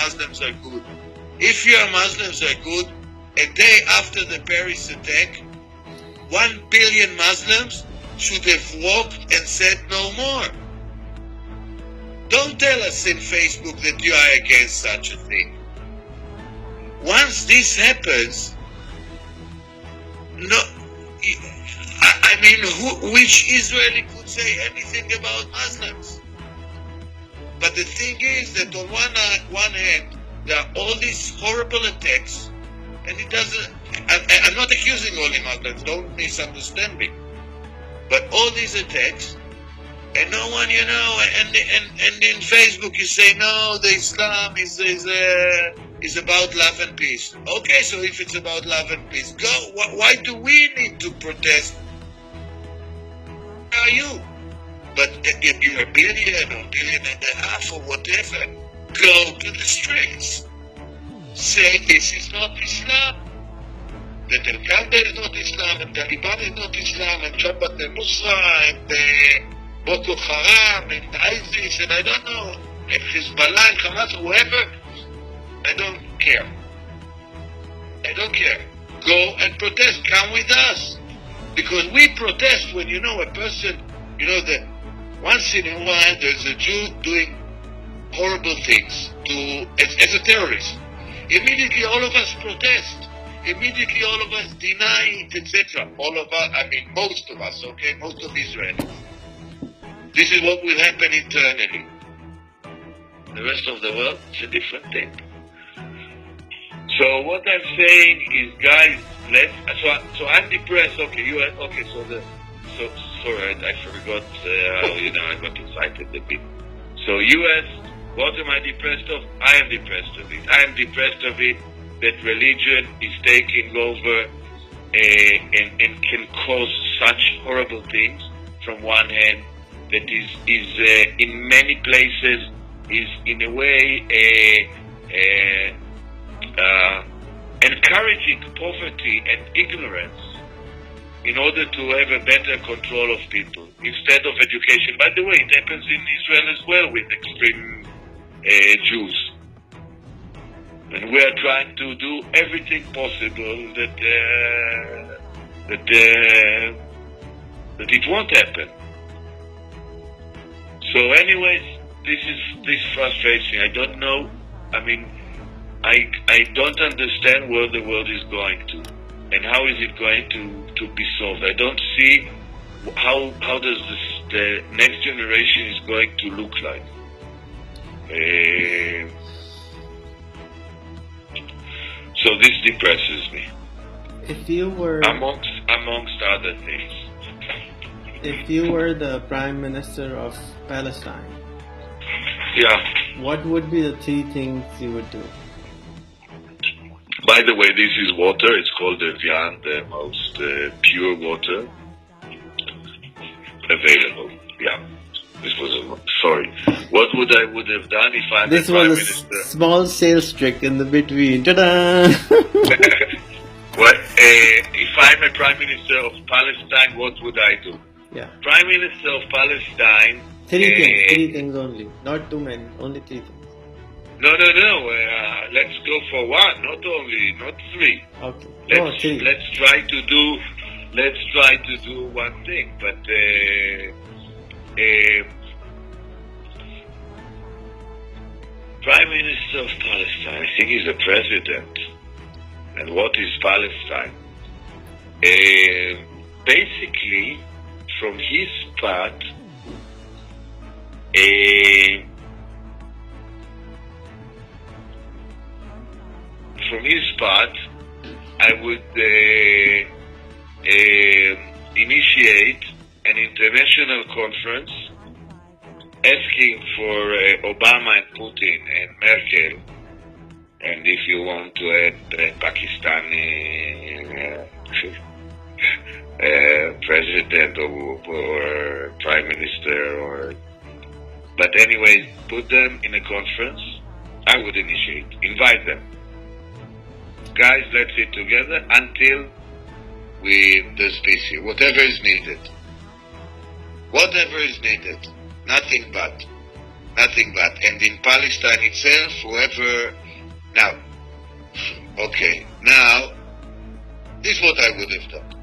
Muslims are good. If your Muslims are good, a day after the Paris attack, 1 billion Muslims should have walked and said no more. Don't tell us in Facebook that you are against such a thing. Once this happens, no, I mean, which Israeli could say anything about Muslims? But the thing is that on one hand, there are all these horrible attacks, and it doesn't. I'm not accusing all the Muslims. Don't misunderstand me. But all these attacks, and no one, and in Facebook you say no, the Islam is about love and peace. Okay, so if it's about love and peace, go. Why do we need to protest? Where are you? But if you're a billion or billion and a half or whatever, go to the streets. Say this is not Islam. That Al-Qaeda is not Islam, and Taliban is not Islam, and Jabhat al-Nusra, and Boko Haram, and ISIS, and I don't know, and Hezbollah, and Hamas, whoever. I don't care. I don't care. Go and protest. Come with us. Because we protest when a person, that once in a while there's a Jew doing horrible things as a terrorist. Immediately all of us protest. Immediately all of us deny it, etc. All of us, I mean most of us, okay? Most of Israelis. This is what will happen internally. The rest of the world, it's a different thing. So what I'm saying is, guys, so I'm depressed. Okay, sorry, I forgot. I got excited a bit. So U.S., what am I depressed of? I am depressed of it. I am depressed of it that religion is taking over and can cause such horrible things. From one hand, that is in many places is in a way encouraging poverty and ignorance in order to have a better control of people instead of education. By the way, it happens in Israel as well with extreme Jews. And we are trying to do everything possible that it won't happen. So anyways, this frustrates me. I don't know. I mean, I don't understand where the world is going to, and how is it going to be solved. I don't see how does the next generation is going to look like. So this depresses me. If you were amongst other things. If you were the Prime Minister of Palestine, yeah, what would be the 3 things you would do? By the way, this is water. It's called Evian, the most pure water available. Yeah. This was sorry. What would I have done if I'm the Prime Minister? This was a small sales trick in the between. Ta-da! Well, if I'm a Prime Minister of Palestine, what would I do? Yeah. Prime Minister of Palestine. 3 things only. Not too many. Only 3 things. No. Let's go for 1. Not 3. Okay. Let's try to do one thing. But Prime Minister of Palestine, I think he's a president. And what is Palestine? Basically, from his part, I would initiate an international conference asking for Obama and Putin and Merkel, and if you want to add Pakistani president or prime minister, but anyway, put them in a conference. I would invite them. Guys, let's sit together until there's peace here. Whatever is needed. Nothing but. Nothing but. And in Palestine itself, whoever... Now, okay, now, this is what I would have done.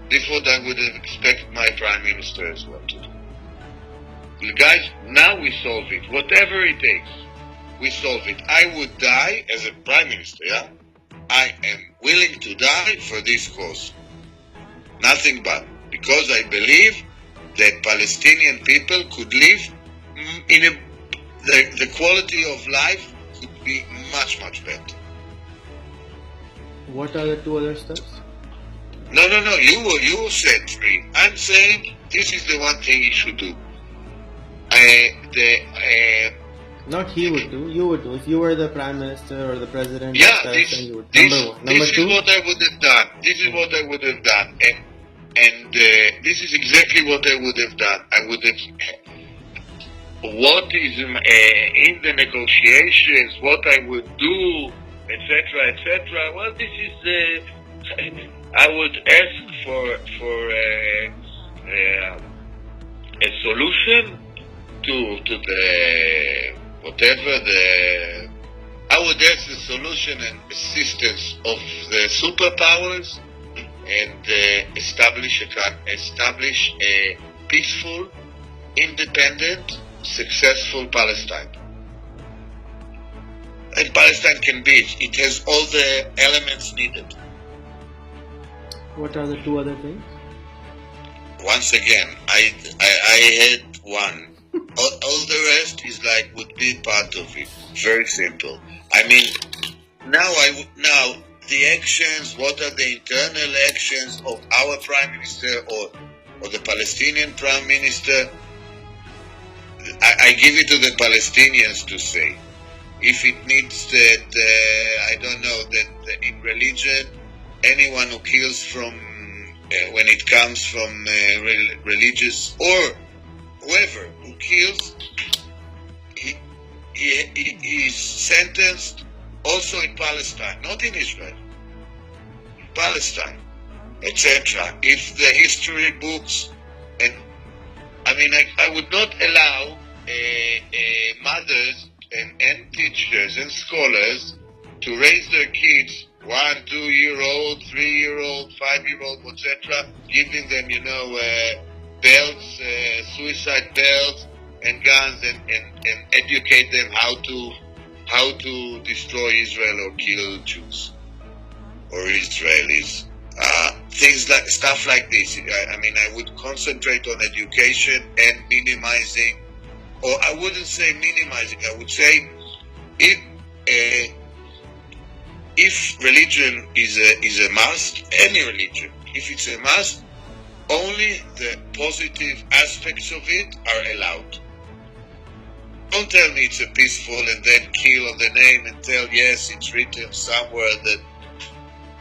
This is what I would have expected my Prime Minister as well to do. Guys, now we solve it. Whatever it takes, we solve it. I would die as a Prime Minister, yeah? I am willing to die for this cause. Nothing but. Because I believe that Palestinian people could live in the quality of life could be much, much better. What are the two other steps? No. You said three. I'm saying this is the one thing he should do. Not he would do, you would do. If you were the Prime Minister or the President, yeah, you would. Number one. Number this two? is what I would have done. This is what I would have done. And this is exactly what I would have done. I would have... What is in the negotiations, what I would do, etc., etc. Well, this is... I would ask for a solution to the whatever the. I would ask the solution and assistance of the superpowers and establish a peaceful, independent, successful Palestine. And Palestine can be it. It has all the elements needed. What are the two other things? Once again, I had one. All the rest is would be part of it. Very simple. I mean, now the actions. What are the internal actions of our Prime Minister or the Palestinian Prime Minister? I give it to the Palestinians to say. If it needs that, I don't know, that in religion, anyone who kills from, when it comes from religious, or whoever who kills, he is sentenced also in Palestine, not in Israel, in Palestine, etc. If the history books, and I mean, I would not allow mothers and teachers and scholars to raise their kids 1, 2-year-old, 3-year-old, 5-year-old, etc., giving them, belts, suicide belts, and guns, and educate them how to destroy Israel or kill Jews or Israelis. Stuff like this. I mean, I would concentrate on education and minimizing, or I wouldn't say minimizing. I would say if religion is a must, any religion, if it's a must, only the positive aspects of it are allowed. Don't tell me it's a peaceful and then kill on the name and tell, yes, it's written somewhere that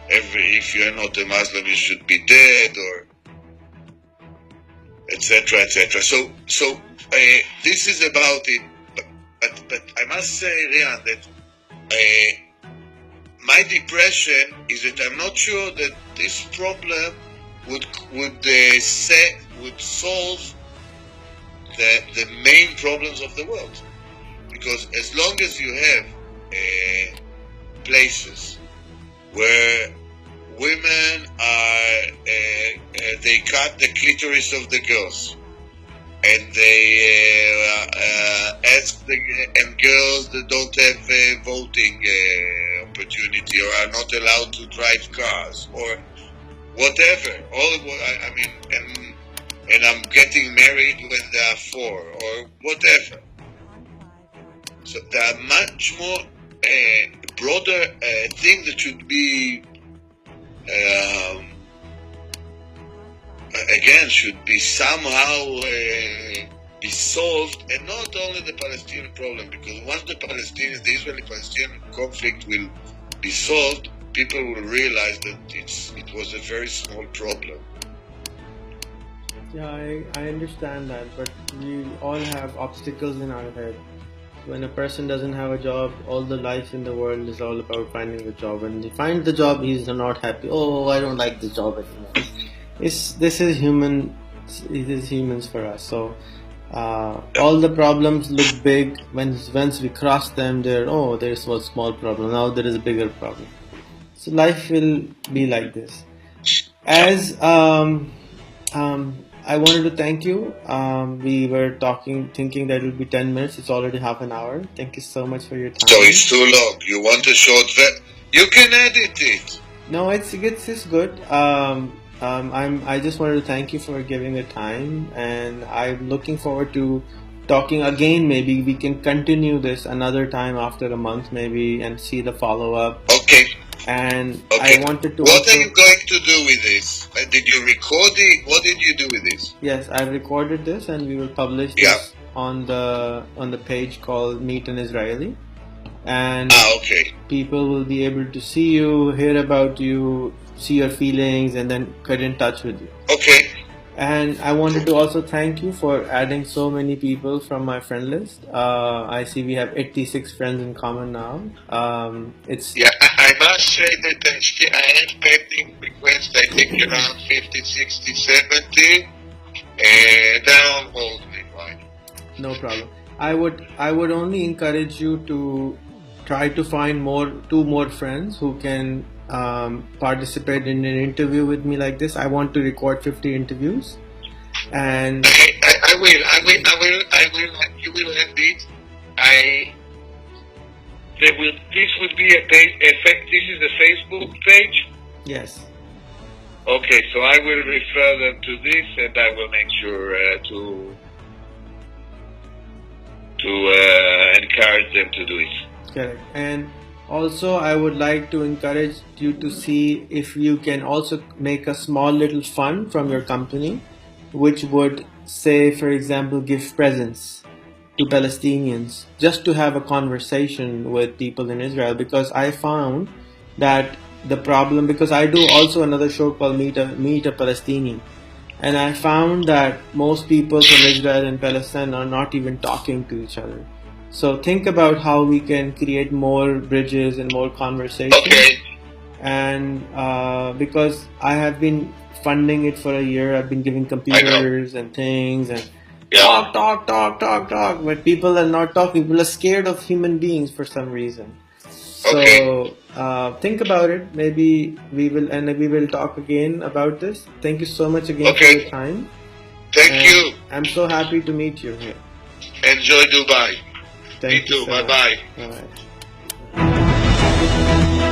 if you're not a Muslim you should be dead, or etc., etc. So this is about it. But I must say, Rian, that my depression is that I'm not sure that this problem would solve the main problems of the world, because as long as you have places where women they cut the clitoris of the girls, and they ask and girls that don't have voting opportunity or are not allowed to drive cars or whatever. And I'm getting married when they are 4 or whatever. So there are much more broader things that should be should be somehow be solved, and not only the Palestinian problem, because once the Israeli-Palestinian conflict will be solved, people will realize that it was a very small problem. Yeah, I understand that, but we all have obstacles in our head. When a person doesn't have a job, all the life in the world is all about finding a job. When he finds the job, he's not happy. Oh, I don't like this job anymore. This is human. It is humans for us. So All the problems look big. Once we cross them, there's one small problem. Now there is a bigger problem. So life will be like this. As I wanted to thank you. We were thinking that it would be 10 minutes. It's already half an hour. Thank you so much for your time. So it's too long. You want a short you can edit it. No, it's good. I just wanted to thank you for giving the time, and I'm looking forward to talking again. Maybe we can continue this another time after a month, maybe, and see the follow up. Okay. And okay. I wanted to. What are you going to do with this? Did you record it? What did you do with this? Yes, I recorded this, and we will publish this on the page called Meet an Israeli. And okay. People will be able to see you, hear about you, see your feelings, and then get in touch with you. Okay. And I wanted to also thank you for adding so many people from my friend list. I see we have 86 friends in common now. I must say that I have pending requests, I think around 50, 60, 70. And they're on hold, right? No problem. I would only encourage you to try to find two more friends who can participate in an interview with me like this. I want to record 50 interviews, and I will. You will have this. This would be a page. This is a Facebook page. Yes. Okay, so I will refer them to this, and I will make sure to encourage them to do it. Correct. And also, I would like to encourage you to see if you can also make a small little fund from your company, which would say, for example, give presents to Palestinians, just to have a conversation with people in Israel. Because I found that the problem, because I do also another show called Meet a Palestinian, and I found that most people from Israel and Palestine are not even talking to each other. So think about how we can create more bridges and more conversations. Okay. And because I have been funding it for a year, I've been giving computers and things and talk. But people are not talking. People are scared of human beings for some reason. So think about it. Maybe we will talk again about this. Thank you so much again for your time. Thank you. I'm so happy to meet you here. Enjoy Dubai. Thank Me too. Bye bye. Bye.